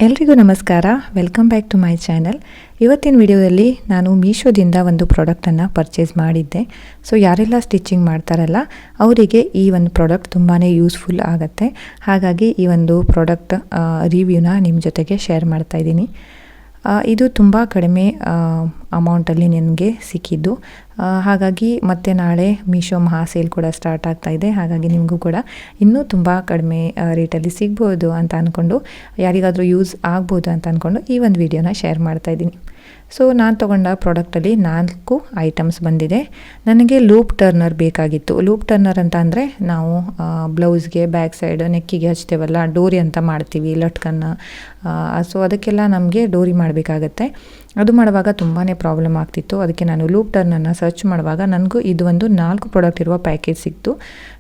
ಎಲ್ರಿಗೂ ನಮಸ್ಕಾರ. Welcome back to my channel. ಇವತ್ತಿನ ವಿಡಿಯೋದಲ್ಲಿ ನಾನು ಮೀಶೋದಿಂದ ಒಂದು ಪ್ರಾಡಕ್ಟನ್ನು ಪರ್ಚೇಸ್ ಮಾಡಿದ್ದೆ. ಸೊ ಯಾರೆಲ್ಲ ಸ್ಟಿಚಿಂಗ್ ಮಾಡ್ತಾರಲ್ಲ ಅವರಿಗೆ ಈ ಒಂದು ಪ್ರಾಡಕ್ಟ್ ತುಂಬಾ ಯೂಸ್ಫುಲ್ ಆಗುತ್ತೆ. ಹಾಗಾಗಿ ಈ ಒಂದು ಪ್ರಾಡಕ್ಟ್ ರಿವ್ಯೂನ ನಿಮ್ಮ ಜೊತೆಗೆ ಶೇರ್ ಮಾಡ್ತಾ ಇದ್ದೀನಿ. ಇದು ತುಂಬ ಕಡಿಮೆ ಅಮೌಂಟಲ್ಲಿ ನನಗೆ ಸಿಕ್ಕಿದ್ದು. ಹಾಗಾಗಿ ಮತ್ತೆ ನಾಳೆ ಮೀಶೋ ಮಹಾ ಸೇಲ್ ಕೂಡ ಸ್ಟಾರ್ಟ್ ಆಗ್ತಾ ಇದೆ. ಹಾಗಾಗಿ ನಿಮಗೂ ಕೂಡ ಇನ್ನೂ ತುಂಬ ಕಡಿಮೆ ರೇಟಲ್ಲಿ ಸಿಗ್ಬೋದು ಅಂತ ಅಂದ್ಕೊಂಡು, ಯಾರಿಗಾದರೂ ಯೂಸ್ ಆಗ್ಬೋದು ಅಂತ ಅಂದ್ಕೊಂಡು ಈ ಒಂದು ವಿಡಿಯೋನ ಶೇರ್ ಮಾಡ್ತಾಯಿದ್ದೀನಿ. ಸೊ ನಾನು ತೊಗೊಂಡ ಪ್ರಾಡಕ್ಟಲ್ಲಿ 4 ಐಟಮ್ಸ್ ಬಂದಿದೆ. ನನಗೆ ಲೂಪ್ ಟರ್ನರ್ ಬೇಕಾಗಿತ್ತು. ಲೂಪ್ ಟರ್ನರ್ ಅಂತ ಅಂದರೆ ನಾವು ಬ್ಲೌಸ್ಗೆ ಬ್ಯಾಕ್ ಸೈಡ್ ನೆಕ್ಕಿಗೆ ಹಚ್ತೇವಲ್ಲ, ಡೋರಿ ಅಂತ ಮಾಡ್ತೀವಿ ಲಟ್ಕನ್ನು. ಸೊ ಅದಕ್ಕೆಲ್ಲ ನಮಗೆ ಡೋರಿ ಮಾಡಬೇಕಾಗತ್ತೆ. ಅದು ಮಾಡುವಾಗ ತುಂಬಾ ಪ್ರಾಬ್ಲಮ್ ಆಗ್ತಿತ್ತು. ಅದಕ್ಕೆ ನಾನು ಲೂಪ್ ಟರ್ನನ್ನು ಸರ್ಚ್ ಮಾಡುವಾಗ ನನಗೂ ಇದು ಒಂದು 4 ಪ್ರಾಡಕ್ಟ್ ಇರುವ ಪ್ಯಾಕೇಜ್ ಸಿಕ್ತು.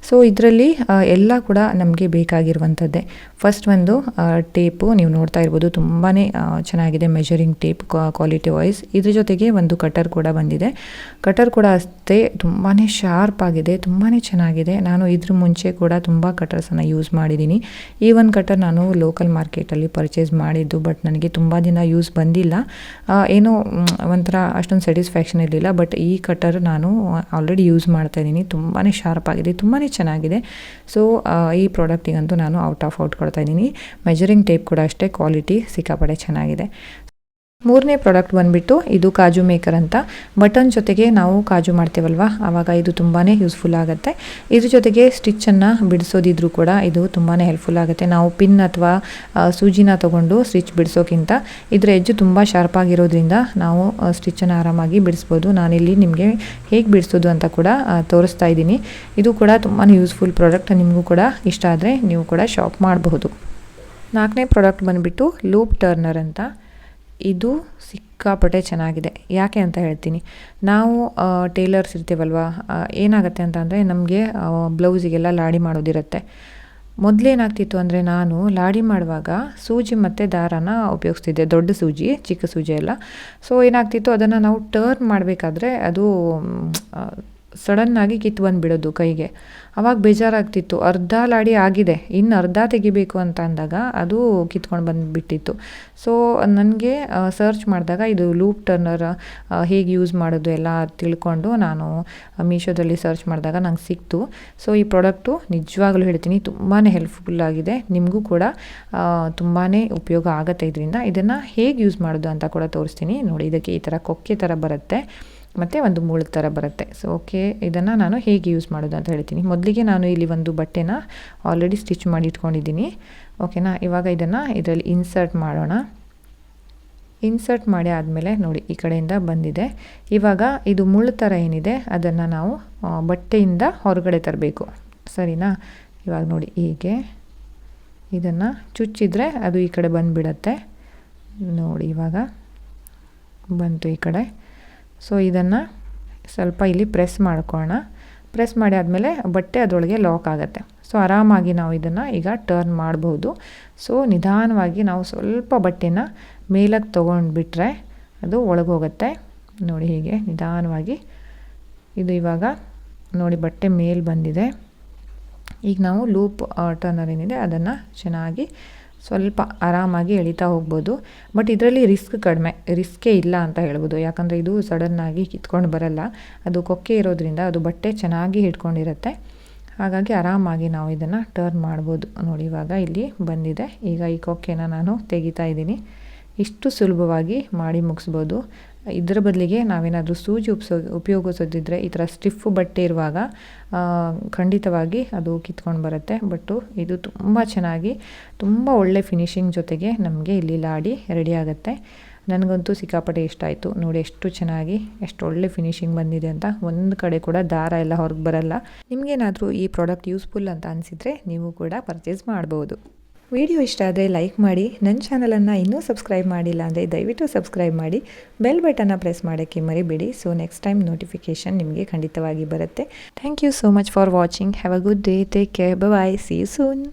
ಸೊ ಇದರಲ್ಲಿ ಎಲ್ಲ ಕೂಡ ನಮಗೆ ಬೇಕಾಗಿರುವಂಥದ್ದೇ. ಫಸ್ಟ್ ಒಂದು ಟೇಪು ನೀವು ನೋಡ್ತಾ ಇರ್ಬೋದು, ತುಂಬಾ ಚೆನ್ನಾಗಿದೆ ಮೆಜರಿಂಗ್ ಟೇಪ್ ಕ್ವಾಲಿಟಿ ವೈಸ್. ಇದ್ರ ಜೊತೆಗೆ ಒಂದು ಕಟರ್ ಕೂಡ ಬಂದಿದೆ. ಕಟರ್ ಕೂಡ ಅಷ್ಟೇ ತುಂಬಾ ಶಾರ್ಪ್ ಆಗಿದೆ, ತುಂಬಾ ಚೆನ್ನಾಗಿದೆ. ನಾನು ಇದ್ರ ಮುಂಚೆ ಕೂಡ ತುಂಬ ಕಟರ್ಸನ್ನು ಯೂಸ್ ಮಾಡಿದ್ದೀನಿ. ಈ ಒಂದು ಕಟರ್ ನಾನು ಲೋಕಲ್ ಮಾರ್ಕೆಟಲ್ಲಿ ಪರ್ಚೇಸ್ ಮಾಡಿದ್ದು, ಬಟ್ ನನಗೆ ತುಂಬ ದಿನ ಯೂಸ್ ಬಂದಿಲ್ಲ. ಏನೋ ಒಂಥರ ಅಷ್ಟೊಂದು ಸ್ಯಾಟಿಸ್ಫ್ಯಾಕ್ಷನ್ ಇರಲಿಲ್ಲ. ಬಟ್ ಈ ಕಟರ್ ನಾನು ಆಲ್ರೆಡಿ ಯೂಸ್ ಮಾಡ್ತಾಯಿದ್ದೀನಿ. ತುಂಬಾ ಶಾರ್ಪ್ ಆಗಿದೆ, ತುಂಬಾ ಚೆನ್ನಾಗಿದೆ. ಸೊ ಈ ಪ್ರಾಡಕ್ಟಿಗಂತೂ ನಾನು ಔಟ್ ಆಫ್ ಔಟ್ ಕೊಡ್ತಾಯಿದ್ದೀನಿ. ಮೆಜರಿಂಗ್ ಟೇಪ್ ಕೂಡ ಅಷ್ಟೇ ಕ್ವಾಲಿಟಿ ಸಿಕ್ಕಾಪಟ್ಟೆ ಚೆನ್ನಾಗಿದೆ. ಮೂರನೇ ಪ್ರಾಡಕ್ಟ್ ಬಂದುಬಿಟ್ಟು ಇದು ಕಾಜು ಮೇಕರ್ ಅಂತ. ಬಟನ್ ಜೊತೆಗೆ ನಾವು ಕಾಜು ಮಾಡ್ತೇವಲ್ವ, ಆವಾಗ ಇದು ತುಂಬಾ ಯೂಸ್ಫುಲ್ ಆಗುತ್ತೆ. ಇದ್ರ ಜೊತೆಗೆ ಸ್ಟಿಚ್ಚನ್ನು ಬಿಡಿಸೋದಿದ್ರು ಕೂಡ ಇದು ತುಂಬಾ ಹೆಲ್ಪ್ಫುಲ್ ಆಗುತ್ತೆ. ನಾವು ಪಿನ್ ಅಥವಾ ಸೂಜಿನ ತೊಗೊಂಡು ಸ್ಟಿಚ್ ಬಿಡಿಸೋಕ್ಕಿಂತ ಇದರ ಎಜ್ಜು ತುಂಬ ಶಾರ್ಪ್ ಆಗಿರೋದ್ರಿಂದ ನಾವು ಸ್ಟಿಚ್ಚನ್ನು ಆರಾಮಾಗಿ ಬಿಡಿಸ್ಬೋದು. ನಾನಿಲ್ಲಿ ನಿಮಗೆ ಹೇಗೆ ಬಿಡಿಸೋದು ಅಂತ ಕೂಡ ತೋರಿಸ್ತಾ ಇದ್ದೀನಿ. ಇದು ಕೂಡ ತುಂಬಾ ಯೂಸ್ಫುಲ್ ಪ್ರಾಡಕ್ಟ್. ನಿಮಗೂ ಕೂಡ ಇಷ್ಟ ಆದರೆ ನೀವು ಕೂಡ ಶಾಪ್ ಮಾಡಬಹುದು. 4ನೇ ಪ್ರಾಡಕ್ಟ್ ಬಂದುಬಿಟ್ಟು ಲೂಪ್ ಟರ್ನರ್ ಅಂತ. ಇದು ಸಿಕ್ಕಾಪಟ್ಟೆ ಚೆನ್ನಾಗಿದೆ. ಯಾಕೆ ಅಂತ ಹೇಳ್ತೀನಿ. ನಾವು ಟೇಲರ್ಸ್ ಇರ್ತೀವಲ್ವ, ಏನಾಗುತ್ತೆ ಅಂತ ಅಂದರೆ ನಮಗೆ ಬ್ಲೌಸಿಗೆಲ್ಲ ಲಾಡಿ ಮಾಡೋದಿರುತ್ತೆ. ಮೊದಲೇನಾಗ್ತಿತ್ತು ಅಂದರೆ ನಾನು ಲಾಡಿ ಮಾಡುವಾಗ ಸೂಜಿ ಮತ್ತು ದಾರಾನ ಉಪಯೋಗಿಸ್ತಿದ್ದೆ, ದೊಡ್ಡ ಸೂಜಿ, ಚಿಕ್ಕ ಸೂಜಿ ಎಲ್ಲ. ಸೊ ಏನಾಗ್ತಿತ್ತು, ಅದನ್ನು ನಾವು ಟರ್ನ್ ಮಾಡಬೇಕಾದ್ರೆ ಅದು ಸಡನ್ನಾಗಿ ಕಿತ್ತು ಬಂದುಬಿಡೋದು ಕೈಗೆ. ಆವಾಗ ಬೇಜಾರಾಗ್ತಿತ್ತು. ಅರ್ಧ ಲಾಡಿ ಆಗಿದೆ, ಇನ್ನು ಅರ್ಧ ತೆಗಿಬೇಕು ಅಂತ ಅಂದಾಗ ಅದು ಕಿತ್ಕೊಂಡು ಬಂದುಬಿಟ್ಟಿತ್ತು. ಸೊ ನನಗೆ ಸರ್ಚ್ ಮಾಡಿದಾಗ ಇದು ಲೂಪ್ ಟರ್ನರ್ ಹೇಗೆ ಯೂಸ್ ಮಾಡೋದು ಎಲ್ಲ ತಿಳ್ಕೊಂಡು ನಾನು ಮೀಶೋದಲ್ಲಿ ಸರ್ಚ್ ಮಾಡಿದಾಗ ನಂಗೆ ಸಿಕ್ತು. ಸೊ ಈ ಪ್ರಾಡಕ್ಟು ನಿಜವಾಗ್ಲೂ ಹೇಳ್ತೀನಿ ತುಂಬಾ ಹೆಲ್ಪ್ಫುಲ್ ಆಗಿದೆ. ನಿಮಗೂ ಕೂಡ ತುಂಬಾ ಉಪಯೋಗ ಆಗುತ್ತೆ ಇದರಿಂದ. ಇದನ್ನು ಹೇಗೆ ಯೂಸ್ ಮಾಡೋದು ಅಂತ ಕೂಡ ತೋರಿಸ್ತೀನಿ ನೋಡಿ. ಇದಕ್ಕೆ ಈ ಥರ ಕೊಕ್ಕೆ ಥರ ಬರುತ್ತೆ ಮತ್ತು ಒಂದು ಮುಳ್ಳು ಥರ ಬರುತ್ತೆ. ಸೊ ಓಕೆ, ಇದನ್ನು ನಾನು ಹೇಗೆ ಯೂಸ್ ಮಾಡೋದು ಅಂತ ಹೇಳ್ತೀನಿ. ಮೊದಲಿಗೆ ನಾನು ಇಲ್ಲಿ ಒಂದು ಬಟ್ಟೆನ ಆಲ್ರೆಡಿ ಸ್ಟಿಚ್ ಮಾಡಿ ಇಟ್ಕೊಂಡಿದ್ದೀನಿ. ಓಕೆನಾ, ಇವಾಗ ಇದನ್ನು ಇದರಲ್ಲಿ ಇನ್ಸರ್ಟ್ ಮಾಡೋಣ. ಇನ್ಸರ್ಟ್ ಮಾಡಿ ಆದಮೇಲೆ ನೋಡಿ ಈ ಕಡೆಯಿಂದ ಬಂದಿದೆ. ಇವಾಗ ಇದು ಮುಳ್ಳು ಥರ ಏನಿದೆ ಅದನ್ನು ನಾವು ಬಟ್ಟೆಯಿಂದ ಹೊರಗಡೆ ತರಬೇಕು, ಸರಿನಾ? ಇವಾಗ ನೋಡಿ ಹೀಗೆ ಇದನ್ನು ಚುಚ್ಚಿದ್ರೆ ಅದು ಈ ಕಡೆ ಬಂದುಬಿಡತ್ತೆ ನೋಡಿ. ಇವಾಗ ಬಂತು ಈ ಕಡೆ. ಸೊ ಇದನ್ನು ಸ್ವಲ್ಪ ಇಲ್ಲಿ ಪ್ರೆಸ್ ಮಾಡ್ಕೊಳ್ಳೋಣ. ಪ್ರೆಸ್ ಮಾಡಿ ಆದಮೇಲೆ ಬಟ್ಟೆ ಅದರೊಳಗೆ ಲಾಕ್ ಆಗುತ್ತೆ. ಸೊ ಆರಾಮಾಗಿ ನಾವು ಇದನ್ನು ಈಗ ಟರ್ನ್ ಮಾಡ್ಬೋದು. ಸೊ ನಿಧಾನವಾಗಿ ನಾವು ಸ್ವಲ್ಪ ಬಟ್ಟೆನ ಮೇಲಕ್ಕೆ ತೊಗೊಂಡ್ಬಿಟ್ರೆ ಅದು ಒಳಗೋಗುತ್ತೆ ನೋಡಿ. ಹೀಗೆ ನಿಧಾನವಾಗಿ ಇದು ಇವಾಗ ನೋಡಿ ಬಟ್ಟೆ ಮೇಲೆ ಬಂದಿದೆ. ಈಗ ನಾವು ಲೂಪ್ ಟರ್ನರ್ ಏನಿದೆ ಅದನ್ನು ಚೆನ್ನಾಗಿ ಸ್ವಲ್ಪ ಆರಾಮಾಗಿ ಎಳಿತಾ ಹೋಗ್ಬೋದು. ಬಟ್ ಇದರಲ್ಲಿ ರಿಸ್ಕೇ ಇಲ್ಲ ಅಂತ ಹೇಳ್ಬೋದು. ಯಾಕಂದರೆ ಇದು ಸಡನ್ನಾಗಿ ಕಿತ್ಕೊಂಡು ಬರಲ್ಲ. ಅದು ಕೊಕ್ಕೆ ಇರೋದ್ರಿಂದ ಅದು ಬಟ್ಟೆ ಚೆನ್ನಾಗಿ ಹಿಡ್ಕೊಂಡಿರುತ್ತೆ. ಹಾಗಾಗಿ ಆರಾಮಾಗಿ ನಾವು ಇದನ್ನು ಟರ್ನ್ ಮಾಡ್ಬೋದು ನೋಡಿ. ಇವಾಗ ಇಲ್ಲಿ ಬಂದಿದೆ. ಈಗ ಈ ಕೊಕ್ಕೆನ ನಾನು ತೆಗಿತಾ ಇದ್ದೀನಿ. ಇಷ್ಟು ಸುಲಭವಾಗಿ ಮಾಡಿ ಮುಗಿಸ್ಬೋದು. ಇದರ ಬದಲಿಗೆ ನಾವೇನಾದರೂ ಸೂಜಿ ಉಪಯೋಗಿಸೋದಿದ್ರೆ ಈ ಥರ ಸ್ಟಿಫ್ ಬಟ್ಟೆ ಇರುವಾಗ ಖಂಡಿತವಾಗಿ ಅದು ಕಿತ್ಕೊಂಡು ಬರುತ್ತೆ. ಬಟ್ಟು ಇದು ತುಂಬ ಚೆನ್ನಾಗಿ, ತುಂಬ ಒಳ್ಳೆ ಫಿನಿಶಿಂಗ್ ಜೊತೆಗೆ ನಮಗೆ ಇಲ್ಲಿ ಲಾಡಿ ರೆಡಿ ಆಗುತ್ತೆ. ನನಗಂತೂ ಸಿಕ್ಕಾಪಟ್ಟೆ ಇಷ್ಟ ಆಯಿತು ನೋಡಿ. ಎಷ್ಟು ಚೆನ್ನಾಗಿ, ಎಷ್ಟು ಒಳ್ಳೆ ಫಿನಿಶಿಂಗ್ ಬಂದಿದೆ ಅಂತ. ಒಂದು ಕಡೆ ಕೂಡ ದಾರ ಎಲ್ಲ ಹೊರಗೆ ಬರಲ್ಲ. ನಿಮಗೇನಾದರೂ ಈ ಪ್ರಾಡಕ್ಟ್ ಯೂಸ್ಫುಲ್ ಅಂತ ಅನಿಸಿದರೆ ನೀವು ಕೂಡ ಪರ್ಚೇಸ್ ಮಾಡ್ಬೋದು. ವಿಡಿಯೋ ಇಷ್ಟ ಆದರೆ ಲೈಕ್ ಮಾಡಿ. ನನ್ನ ಚಾನಲನ್ನು ಇನ್ನೂ ಸಬ್ಸ್ಕ್ರೈಬ್ ಮಾಡಿಲ್ಲ ಅಂದರೆ ದಯವಿಟ್ಟು ಸಬ್ಸ್ಕ್ರೈಬ್ ಮಾಡಿ. ಬೆಲ್ ಬಟನ್ನ ಪ್ರೆಸ್ ಮಾಡೋಕ್ಕೆ ಮರಿಬೇಡಿ. ಸೊ ನೆಕ್ಸ್ಟ್ ಟೈಮ್ ನೋಟಿಫಿಕೇಷನ್ ನಿಮಗೆ ಖಂಡಿತವಾಗಿ ಬರುತ್ತೆ. Thank you so much for watching. Have a good day. Take care. Bye. See you soon.